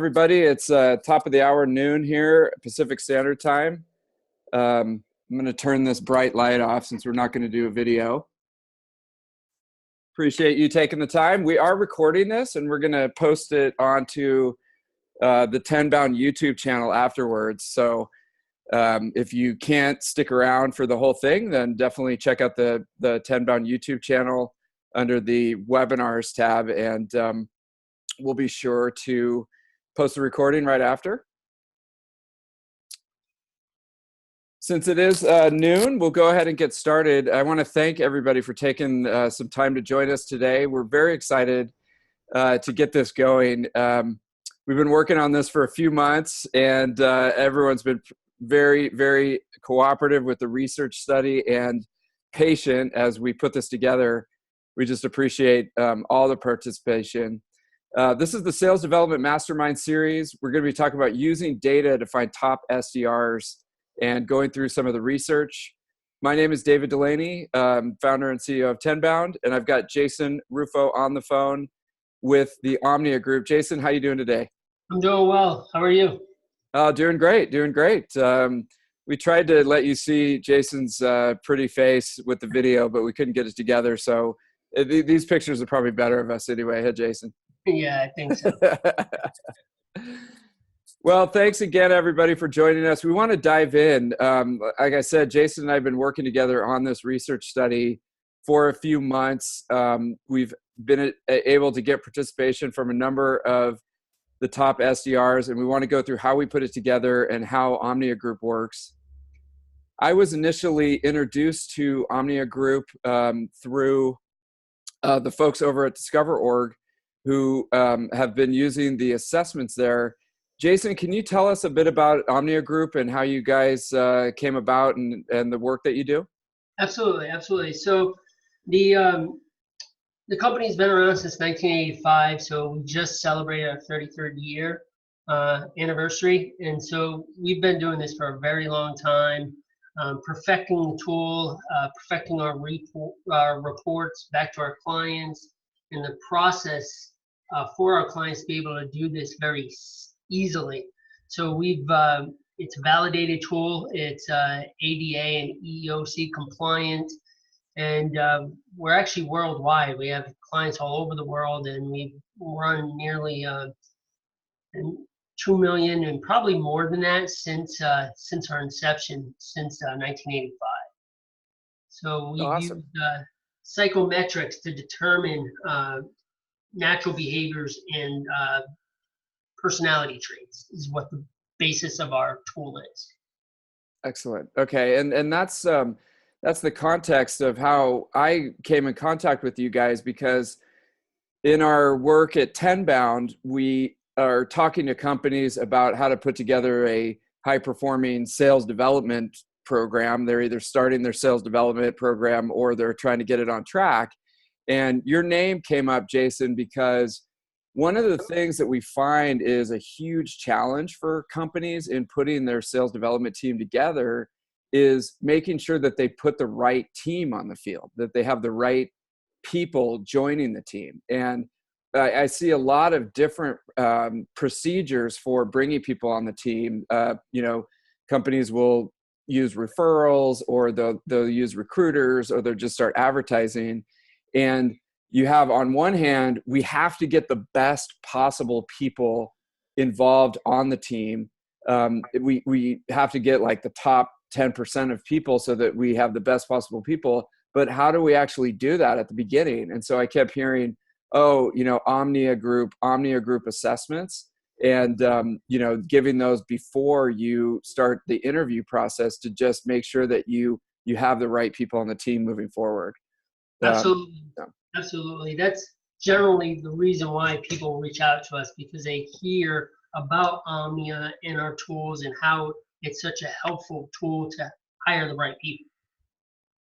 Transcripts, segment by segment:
Everybody, it's top of the hour, noon here, Pacific Standard Time. I'm going to turn this bright light off since we're not going to do a video. Appreciate you taking the time. We are recording this and we're going to post it onto the Tenbound YouTube channel afterwards. So if you can't stick around for the whole thing, then definitely check out the Tenbound YouTube channel under the webinars tab, and we'll be sure to post a recording right after. Since it is noon, we'll go ahead and get started. I want to thank everybody for taking some time to join us today. We're very excited to get this going. We've been working on this for a few months, and everyone's been very, very cooperative with the research study and patient as we put this together. We just appreciate all the participation. This is the Sales Development Mastermind series. We're going to be talking about using data to find top SDRs and going through some of the research. My name is David Dulany, founder and CEO of Tenbound, and I've got Jason Ruffo on the phone with the Omnia Group. Jason, how you doing today? I'm doing well. How are you? Doing great, doing great. We tried to let you see Jason's pretty face with the video, but we couldn't get it together. So these pictures are probably better of us anyway. Hey, Jason. Yeah, I think so. Well, thanks again, everybody, for joining us. We want to dive in. Like I said, Jason and I have been working together on this research study for a few months. We've been able to get participation from a number of the top SDRs, and we want to go through how we put it together and how Omnia Group works. I was initially introduced to Omnia Group through the folks over at Discover.org who have been using the assessments there. Jason, can you tell us a bit about Omnia Group and how you guys came about and the work that you do? Absolutely, absolutely. So the company's been around since 1985, so we just celebrated our 33rd year anniversary. And so we've been doing this for a very long time, perfecting the tool, perfecting our reports back to our clients, and the process for our clients to be able to do this very easily. So it's a validated tool. It's ADA and EEOC compliant, and we're actually worldwide. We have clients all over the world, and we've run nearly 2 million and probably more than that since our inception, since 1985. So we've Awesome. used psychometrics to determine natural behaviors and personality traits is what the basis of our tool is. Excellent. Okay, and that's the context of how I came in contact with you guys, because in our work at Tenbound, we are talking to companies about how to put together a high-performing sales development program. They're either starting their sales development program or they're trying to get it on track. And your name came up, Jason, because one of the things that we find is a huge challenge for companies in putting their sales development team together is making sure that they put the right team on the field, that they have the right people joining the team. And I see a lot of different procedures for bringing people on the team. Companies will use referrals, or they'll use recruiters, or they'll just start advertising. And you have, on one hand, we have to get the best possible people involved on the team. We have to get like the top 10% of people so that we have the best possible people. But how do we actually do that at the beginning? And so I kept hearing, Omnia Group assessments, and, giving those before you start the interview process to just make sure that you have the right people on the team moving forward. Absolutely. Absolutely. That's generally the reason why people reach out to us, because they hear about Omnia and our tools and how it's such a helpful tool to hire the right people.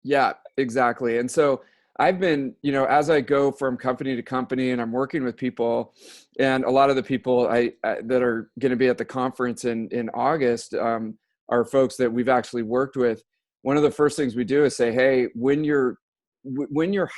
Yeah, exactly. And so I've been, as I go from company to company and I'm working with people, and a lot of the people that are going to be at the conference in August are folks that we've actually worked with. One of the first things we do is say, hey, when you're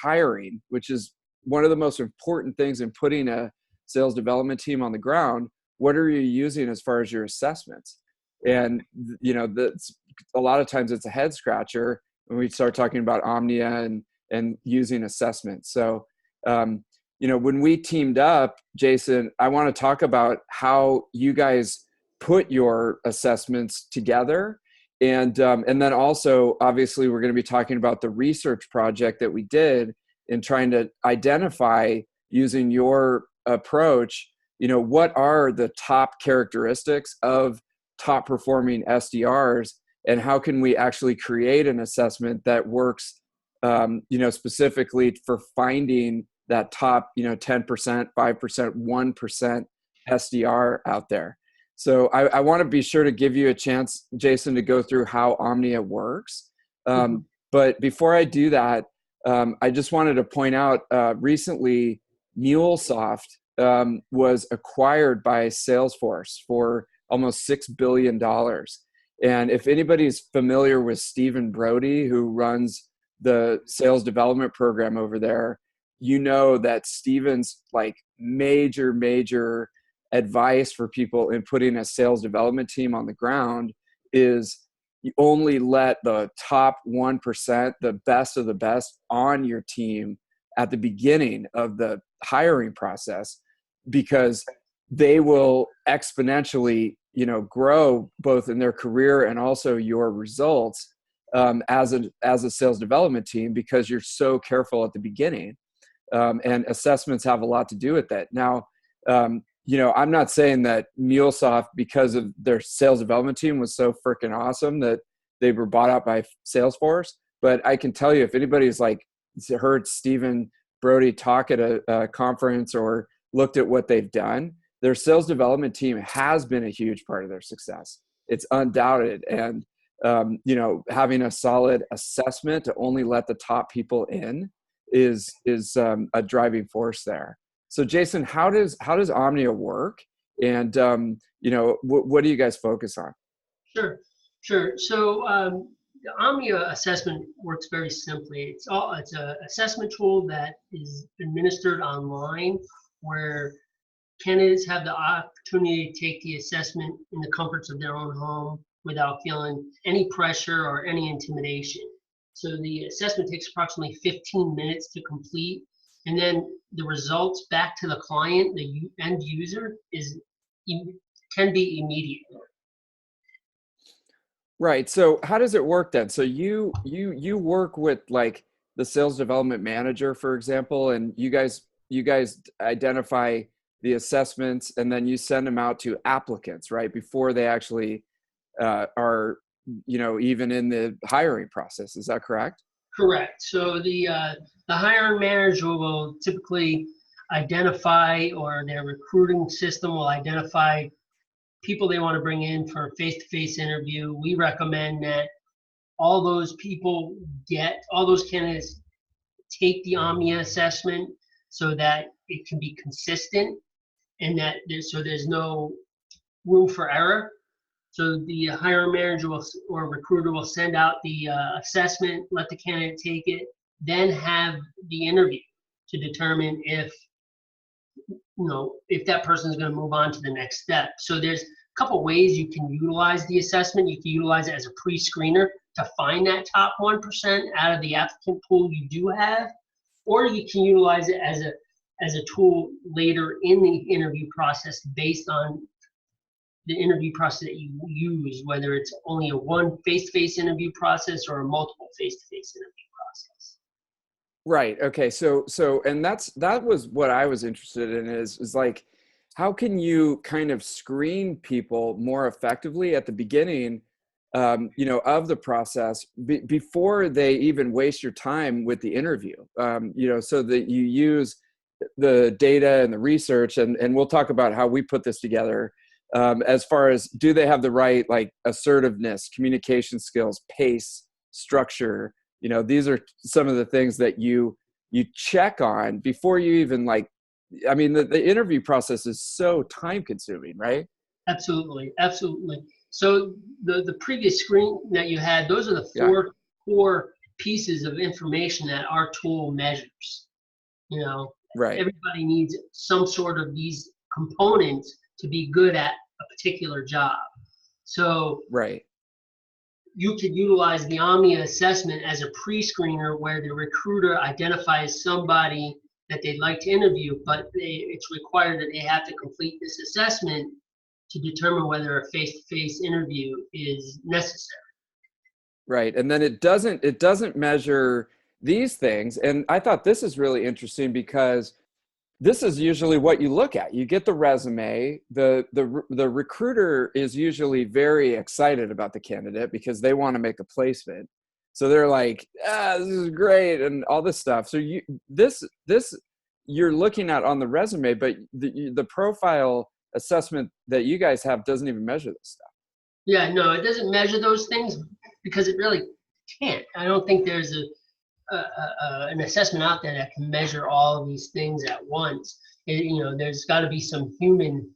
hiring, which is one of the most important things in putting a sales development team on the ground, what are you using as far as your assessments? And, you know, that's a lot of times it's a head scratcher when we start talking about Omnia and using assessments. So, you know, when we teamed up, Jason, I want to talk about how you guys put your assessments together. And then also, obviously, we're going to be talking about the research project that we did in trying to identify, using your approach, you know, what are the top characteristics of top performing SDRs, and how can we actually create an assessment that works, you know, specifically for finding that top, you know, 10%, 5%, 1% SDR out there. So I want to be sure to give you a chance, Jason, to go through how Omnia works. But before I do that, I just wanted to point out recently, MuleSoft was acquired by Salesforce for almost $6 billion. And if anybody's familiar with Stephen Brody, who runs the sales development program over there, you know that Stephen's like major advice for people in putting a sales development team on the ground is you only let the top 1%, the best of the best on your team at the beginning of the hiring process, because they will exponentially, you know, grow both in their career and also your results as a sales development team, because you're so careful at the beginning. And assessments have a lot to do with that. Now, you know, I'm not saying that MuleSoft, because of their sales development team was so freaking awesome that they were bought out by Salesforce, but I can tell you, if anybody's like heard Stephen Brody talk at a conference or looked at what they've done, their sales development team has been a huge part of their success. It's undoubted. And, you know, having a solid assessment to only let the top people in is a driving force there. So Jason, how does Omnia work? And, you know, what do you guys focus on? Sure. So the Omnia assessment works very simply. It's an assessment tool that is administered online, where candidates have the opportunity to take the assessment in the comforts of their own home without feeling any pressure or any intimidation. So the assessment takes approximately 15 minutes to complete, and then the results back to the client, the end user, can be immediate. Right. So how does it work then? So you work with like the sales development manager, for example, and you guys identify the assessments, and then you send them out to applicants, right, before they actually are, you know, even in the hiring process. Is that correct? Correct. So the hiring manager will typically identify, or their recruiting system will identify people they want to bring in for a face-to-face interview. We recommend that all those candidates take the Omnia assessment so that it can be consistent, and that there's no room for error. So the hiring manager or recruiter will send out the assessment, let the candidate take it, then have the interview to determine if that person is going to move on to the next step. So there's a couple ways you can utilize the assessment. You can utilize it as a pre-screener to find that top 1% out of the applicant pool you do have, or you can utilize it as a tool later in the interview process based on the interview process that you use, whether it's only a one face-to-face interview process or a multiple face-to-face interview process. Right. Okay. So, and that was what I was interested in is like, how can you kind of screen people more effectively at the beginning, you know, of the process before they even waste your time with the interview, you know, so that you use the data and the research, and we'll talk about how we put this together, as far as, do they have the right, like, assertiveness, communication skills, pace, structure. You know, these are some of the things that you check on before you even, like, I mean, the interview process is so time consuming, right? Absolutely. So the previous screen that you had, those are the four pieces of information that our tool measures. You know, right. Everybody needs some sort of these components to be good at a particular job. So Right. you could utilize the Omnia assessment as a pre-screener where the recruiter identifies somebody that they'd like to interview, but it's required that they have to complete this assessment to determine whether a face-to-face interview is necessary. Right. And then it doesn't measure these things. And I thought this is really interesting because this is usually what you look at. You get the resume. The recruiter is usually very excited about the candidate because they want to make a placement. So they're like, this is great and all this stuff. So this you're looking at on the resume, but the profile assessment that you guys have doesn't even measure this stuff. Yeah, no, it doesn't measure those things because it really can't. I don't think there's an assessment out there that can measure all of these things at once. There's got to be some human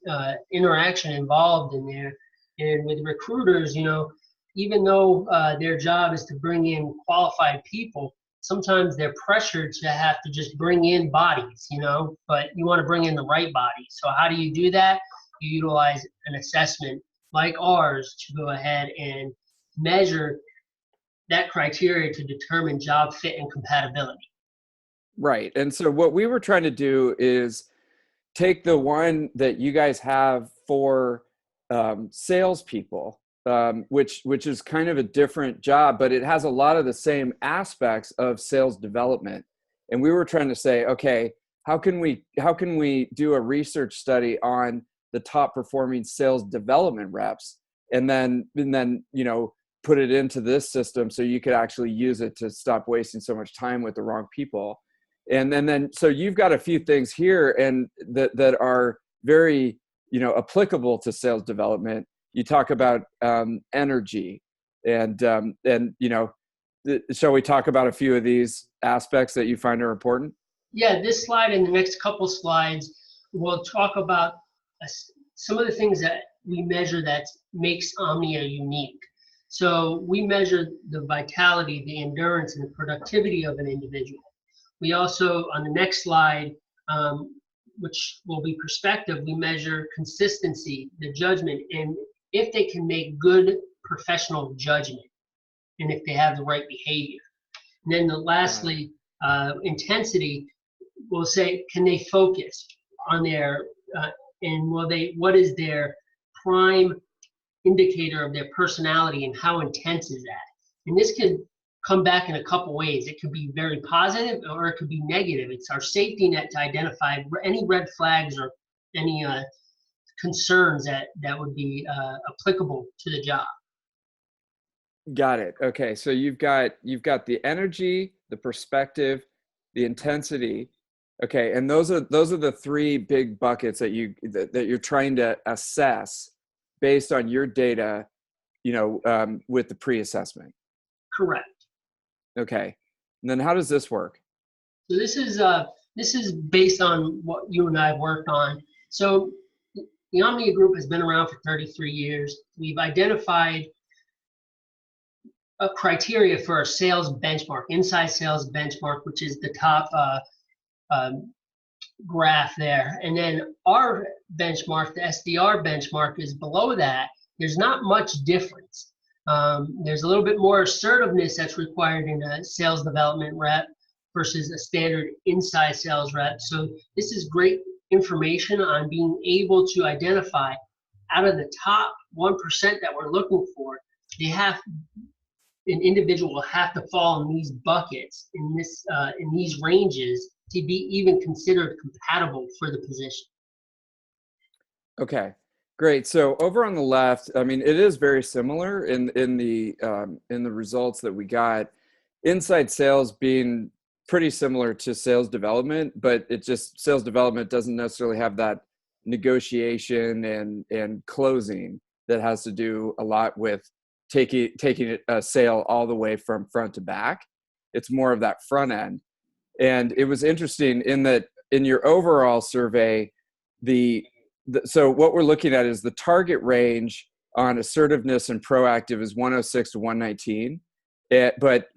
interaction involved in there. And with recruiters, even though their job is to bring in qualified people, sometimes they're pressured to have to just bring in bodies, but you want to bring in the right bodies. So how do you do that? You utilize an assessment like ours to go ahead and measure that criteria to determine job fit and compatibility. Right. And so what we were trying to do is take the one that you guys have for salespeople, which is kind of a different job, but it has a lot of the same aspects of sales development. And we were trying to say, okay, how can we do a research study on the top performing sales development reps, and then put it into this system so you could actually use it to stop wasting so much time with the wrong people. And then so you've got a few things here and that are very applicable to sales development. You talk about energy and shall we talk about a few of these aspects that you find are important? Yeah, this slide and the next couple slides will talk about some of the things that we measure that makes Omnia unique. So we measure the vitality, the endurance, and the productivity of an individual. We also, on the next slide, which will be perspective, we measure consistency, the judgment, and if they can make good professional judgment, and if they have the right behavior. And then lastly, intensity, we'll say, can they focus on their, and what is their prime indicator of their personality and how intense is that? And this can come back in a couple ways. It could be very positive or it could be negative. It's our safety net to identify any red flags or any concerns that would be applicable to the job. Got it. Okay, so you've got the energy, the perspective, the intensity. Okay, and those are the three big buckets that you're trying to assess based on your data, with the pre-assessment. Correct. Okay, and then how does this work? So this is based on what you and I have worked on. So the Omnia Group has been around for 33 years. We've identified a criteria for a sales benchmark, inside sales benchmark, which is the top graph there. And then our benchmark, the SDR benchmark, is below that. There's not much difference. There's a little bit more assertiveness that's required in a sales development rep versus a standard inside sales rep. So this is great information on being able to identify out of the top 1% that we're looking for, an individual will have to fall in these buckets, in these ranges, to be even considered compatible for the position. Okay, great. So over on the left, I mean, it is very similar in the results that we got. Inside sales being pretty similar to sales development, but it just sales development doesn't necessarily have that negotiation and closing that has to do a lot with taking a sale all the way from front to back. It's more of that front end. And it was interesting in that in your overall survey, so what we're looking at is the target range on assertiveness and proactive is 106 to 119. But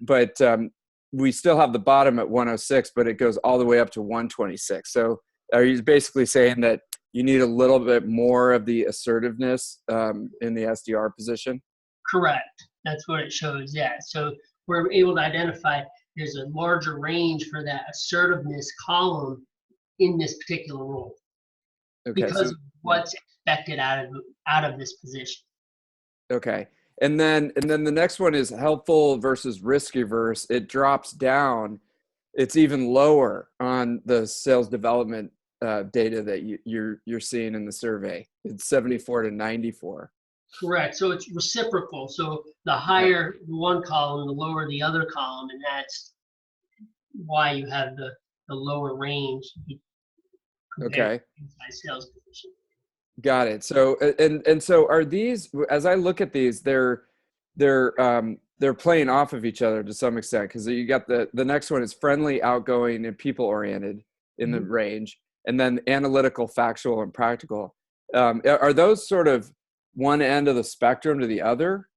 we still have the bottom at 106, but it goes all the way up to 126. So are you basically saying that you need a little bit more of the assertiveness in the SDR position? Correct. That's what it shows. Yeah. So we're able to identify there's a larger range for that assertiveness column in this particular role Okay. because So, of what's expected out of this position. okay. And then the next one is helpful versus risk averse. It drops down. It's even lower on the sales development data that you're seeing in the survey. It's 74 to 94. Correct. So it's reciprocal. So the higher one column, the lower the other column, and that's why you have the lower range compared Okay. to inside sales position. Got it. So and so are these, as I look at these, they're playing off of each other to some extent, because you got the next one is friendly, outgoing, and people oriented in the range, and then analytical, factual, and practical. Are those sort of one end of the spectrum to the other?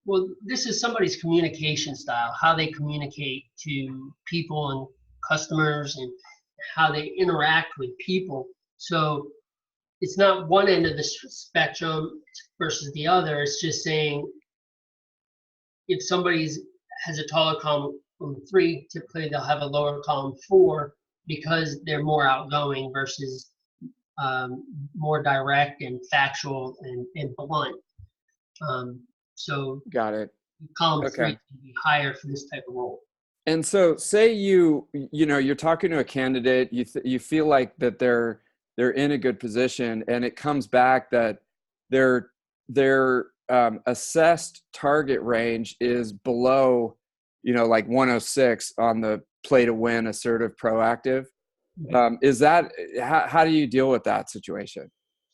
Well, this is somebody's communication style, how they communicate to people and customers and how they interact with people. So it's not one end of the spectrum versus the other. It's just saying if somebody's has a taller column 3, typically they'll have a lower column 4 because they're more outgoing versus more direct and factual and blunt. So Got it. column Okay. 3 can be higher for this type of role. And so say you're talking to a candidate, you feel like that they're in a good position, and it comes back that their assessed target range is below, like 106 on the play to win, assertive, proactive. Is that, how do you deal with that situation?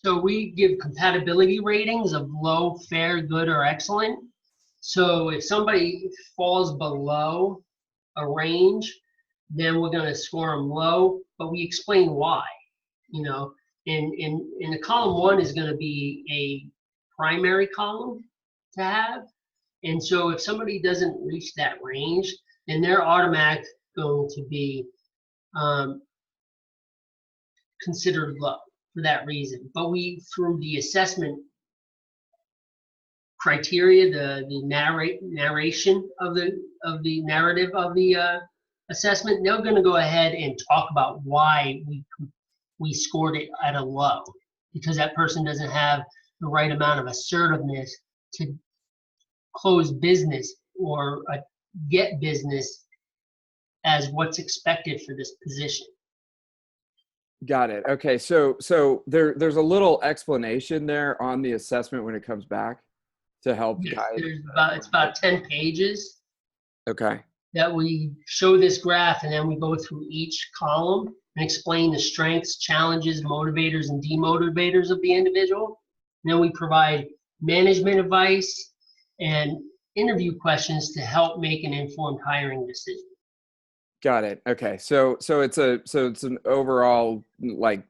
So we give compatibility ratings of low, fair, good, or excellent. So if somebody falls below a range, then we're going to score them low, but we explain why. In the column 1 is going to be a primary column to have. And so if somebody doesn't reach that range, then they're automatically going to be considered low for that reason. But we, through the assessment criteria, the narration of the narrative of the assessment, they're going to go ahead and talk about why we scored it at a low, because that person doesn't have the right amount of assertiveness to close business or get business as what's expected for this position. Got it. Okay. So there's a little explanation there on the assessment when it comes back to help guide. It's about 10 pages. Okay. That we show this graph, and then we go through each column and explain the strengths, challenges, motivators, and demotivators of the individual. And then we provide management advice and interview questions to help make an informed hiring decision. Got it. Okay. So it's an overall, like,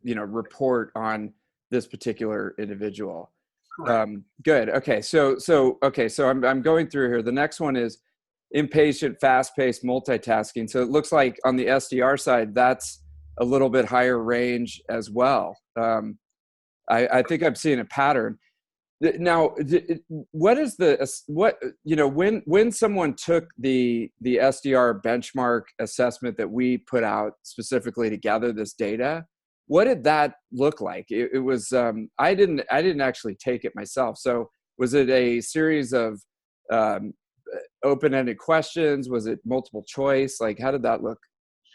report on this particular individual. Correct. Good. Okay. So I'm going through here. The next one is impatient, fast-paced, multitasking. So it looks like on the SDR side, that's a little bit higher range as well. I think I'm seeing a pattern. Now, what is when someone took the SDR benchmark assessment that we put out specifically to gather this data, what did that look like? It was I didn't actually take it myself. So was it a series of open-ended questions? Was it multiple choice? Like, how did that look?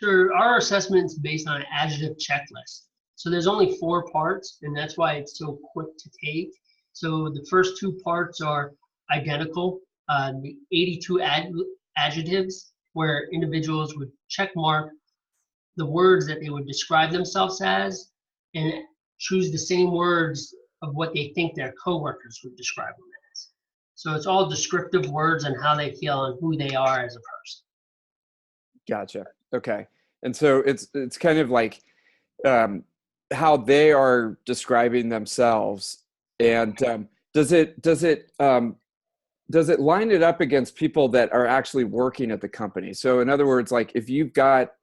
Sure. Our assessment is based on an adjective checklist. So there's only 4 parts, and that's why it's so quick to take. So the first 2 parts are identical. The 82 adjectives, where individuals would check mark the words that they would describe themselves as and choose the same words of what they think their coworkers would describe them as. So it's all descriptive words and how they feel and who they are as a person. Gotcha. Okay. And so it's kind of like how they are describing themselves. And does it line it up against people that are actually working at the company? So in other words, like if you've got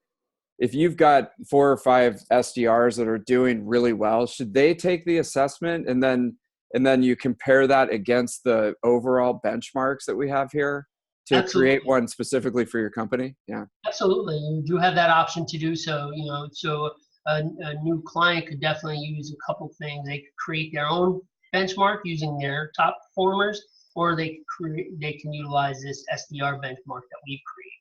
if you've got 4 or 5 SDRs that are doing really well, should they take the assessment and then you compare that against the overall benchmarks that we have here to create Absolutely. one specifically for your company? Yeah. Absolutely. You do have that option to do so, so a new client could definitely use a couple things. They could create their own benchmark using their top performers, or they can utilize this SDR benchmark that we've created.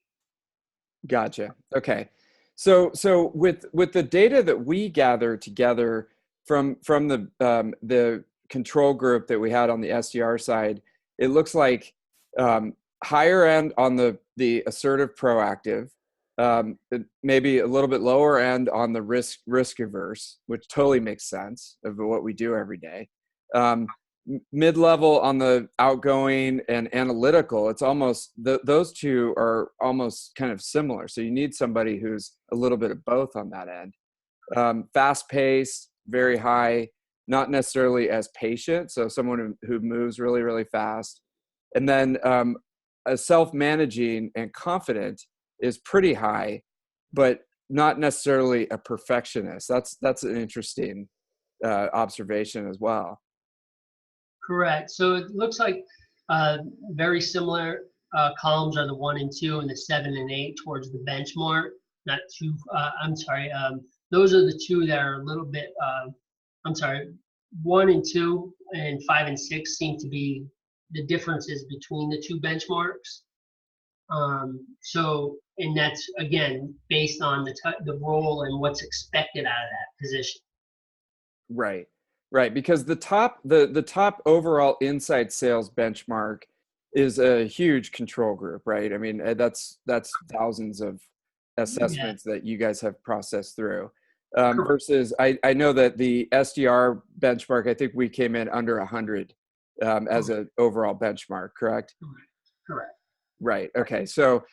Gotcha. Okay. So with the data that we gather together from the control group that we had on the SDR side, it looks like higher end on the assertive proactive, maybe a little bit lower end on the risk averse, which totally makes sense of what we do every day. Mid-level on the outgoing and analytical. It's almost those two are almost kind of similar. So you need somebody who's a little bit of both on that end. Fast paced, very high, not necessarily as patient. So someone who moves really, really fast. And then a self-managing and confident is pretty high, but not necessarily a perfectionist. That's an interesting observation as well. Correct. So it looks like very similar columns are the 1 and 2, and the 7 and 8 towards the benchmark. Not too. I'm sorry. Those are the two that are a little bit. I'm sorry. 1 and 2 and 5 and 6 seem to be the differences between the two benchmarks. And that's again based on the role and what's expected out of that position. Right. Right, because the top overall inside sales benchmark is a huge control group, right? I mean, that's thousands of assessments that you guys have processed through. Versus, I know that the SDR benchmark, I think we came in under 100 as an overall benchmark, correct? Correct. Right. Okay. So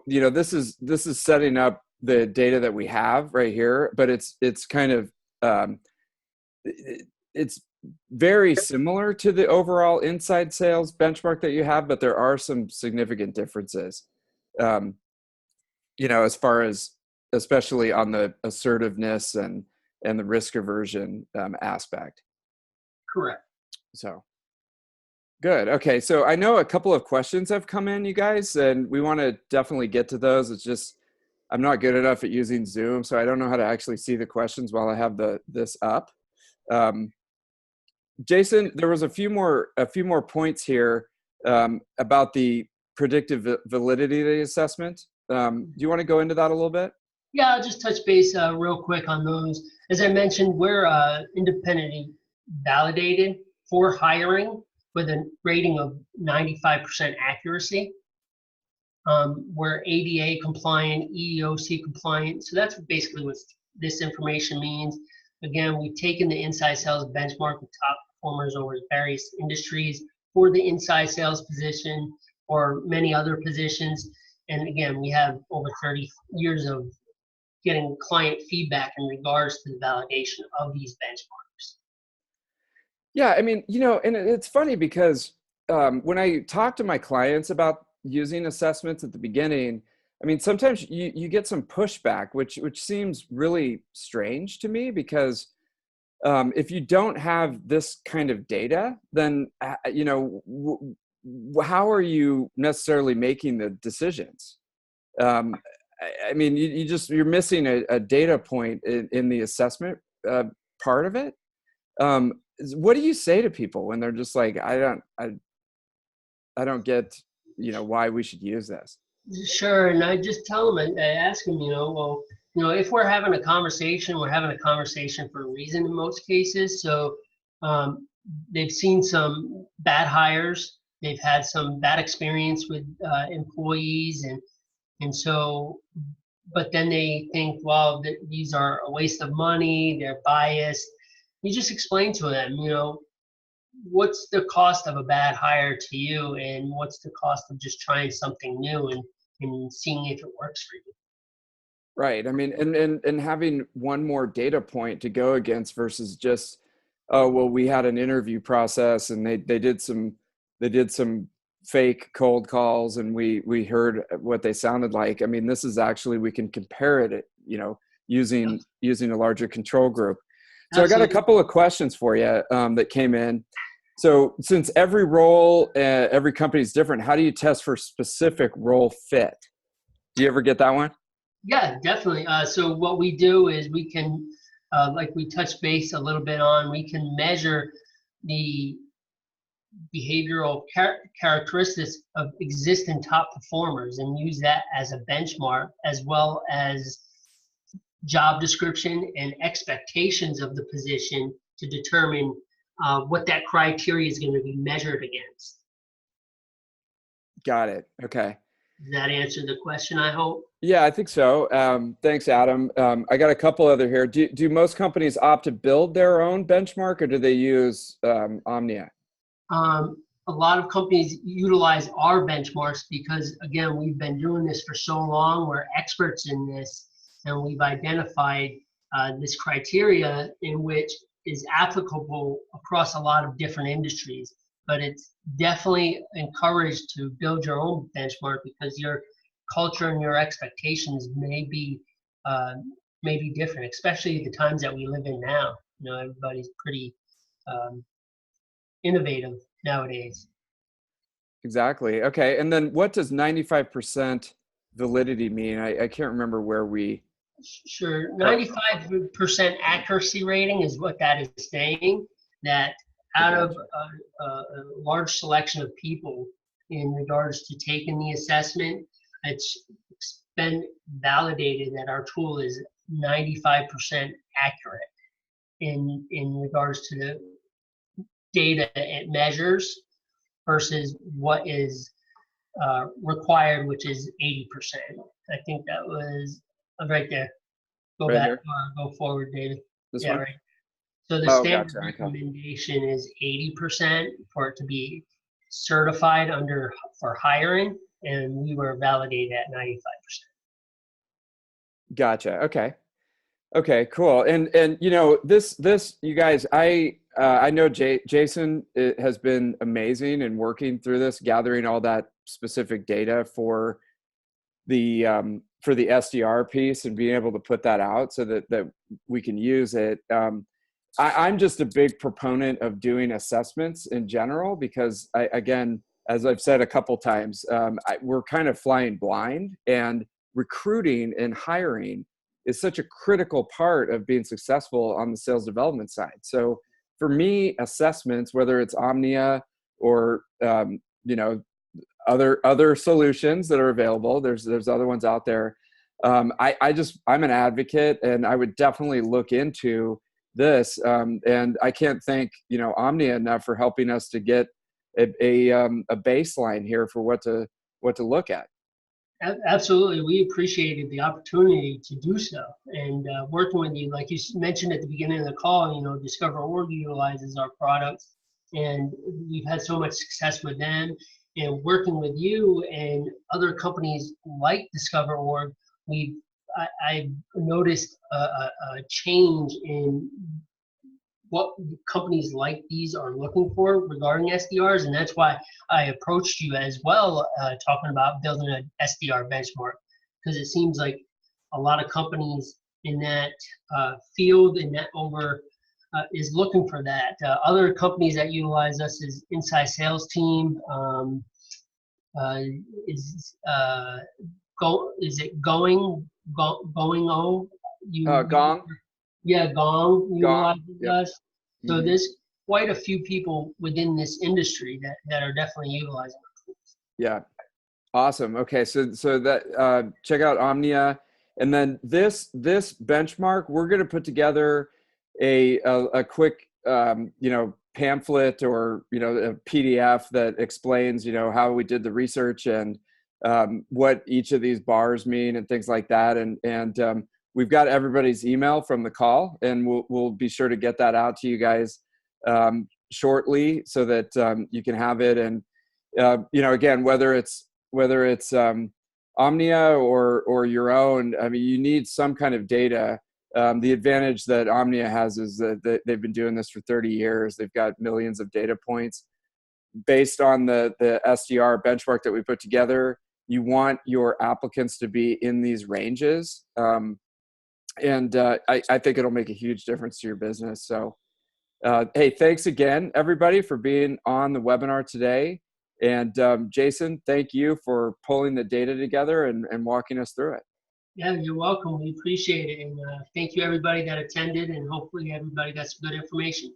this is setting up the data that we have right here, but it's kind of it's very similar to the overall inside sales benchmark that you have, but there are some significant differences, as far as especially on the assertiveness and the risk aversion aspect. Correct. So good. Okay. So I know a couple of questions have come in, you guys, and we want to definitely get to those. It's just, I'm not good enough at using Zoom, so I don't know how to actually see the questions while I have this up. Jason, there was a few more points here about the predictive validity of the assessment. Do you want to go into that a little bit? Yeah, I'll just touch base real quick on those. As I mentioned, we're independently validated for hiring with a rating of 95% accuracy. We're ADA compliant, EEOC compliant. So that's basically what this information means. Again, we've taken the inside sales benchmark with top performers over various industries for the inside sales position or many other positions. And again, we have over 30 years of getting client feedback in regards to the validation of these benchmarks. Yeah, I mean, and it's funny because when I talk to my clients about using assessments at the beginning, I mean, sometimes you get some pushback, which seems really strange to me because if you don't have this kind of data, then how are you necessarily making the decisions? I mean, you're missing a data point in the assessment part of it. What do you say to people when they're just like, I don't get, why we should use this? Sure, and I just tell them, I ask them, if we're having a conversation, we're having a conversation for a reason in most cases. So they've seen some bad hires, they've had some bad experience with employees, and so, but then they think, well, these are a waste of money, they're biased. You just explain to them, what's the cost of a bad hire to you, and what's the cost of just trying something new and seeing if it works for you. Right. I mean, and having one more data point to go against versus just, oh, well, we had an interview process and they did some fake cold calls and we heard what they sounded like. I mean, this is actually, we can compare it using a larger control group. So I got a Absolutely. couple of questions for you that came in. So since every role, every company is different, how do you test for specific role fit? Do you ever get that one? Yeah, definitely. So what we do is we can, like we touched base a little bit on, we can measure the behavioral characteristics of existing top performers and use that as a benchmark, as well as job description and expectations of the position to determine what that criteria is going to be measured against. Got it. Okay. Does that answer the question, I hope? Yeah, I think so. Thanks, Adam. I got a couple other here. Do most companies opt to build their own benchmark, or do they use Omnia? A lot of companies utilize our benchmarks because, again, we've been doing this for so long. We're experts in this, and we've identified this criteria in which is applicable across a lot of different industries. But it's definitely encouraged to build your own benchmark because your culture and your expectations may be different, especially the times that we live in now. Everybody's pretty innovative nowadays. Exactly. Okay. And then what does 95% validity mean? I can't remember where we. Sure. 95% accuracy rating is what that is saying, that out of a large selection of people in regards to taking the assessment, it's been validated that our tool is 95% accurate in regards to the data it measures versus what is required, which is 80%. I think that was right there. Go Right back, here? Go forward, David. This Yeah, one? right. So the Oh, standard gotcha. Okay. recommendation is 80% for it to be certified for hiring, and we were validated at 95%. Gotcha. Okay. Okay, cool. And this you guys, I know Jason has been amazing in working through this, gathering all that specific data for the SDR piece and being able to put that out so that we can use it. I'm just a big proponent of doing assessments in general because again, as I've said a couple times, we're kind of flying blind, and recruiting and hiring is such a critical part of being successful on the sales development side. So for me, assessments, whether it's Omnia or other solutions that are available, there's other ones out there. I'm an advocate, and I would definitely look into this. And I can't thank Omnia enough for helping us to get a baseline here for what to look at. Absolutely. We appreciated the opportunity to do so. And working with you, like you mentioned at the beginning of the call, Discover Org utilizes our products, and we've had so much success with them. And working with you and other companies like Discover Org, I've noticed a change in what companies like these are looking for regarding SDRs, and that's why I approached you as well, talking about building an SDR benchmark, because it seems like a lot of companies in that field and that is looking for that. Other companies that utilize us is Inside Sales Team. Is it Going? Gong. Yeah, Gong utilizes Yep. us. So Mm-hmm. there's quite a few people within this industry that are definitely utilizing our tools. Yeah. Awesome. Okay. So that check out Omnia, and then this benchmark, we're going to put together a quick pamphlet or a PDF that explains how we did the research and what each of these bars mean and things like that. And we've got everybody's email from the call, and we'll be sure to get that out to you guys shortly so that you can have it. And again, whether it's Omnia or your own, I mean, you need some kind of data. The advantage that Omnia has is that they've been doing this for 30 years. They've got millions of data points. Based on the SDR benchmark that we put together, you want your applicants to be in these ranges. And I think it'll make a huge difference to your business. So hey, thanks again, everybody, for being on the webinar today. And Jason, thank you for pulling the data together and walking us through it. Yeah, you're welcome. We appreciate it. And thank you, everybody that attended. And hopefully everybody got some good information.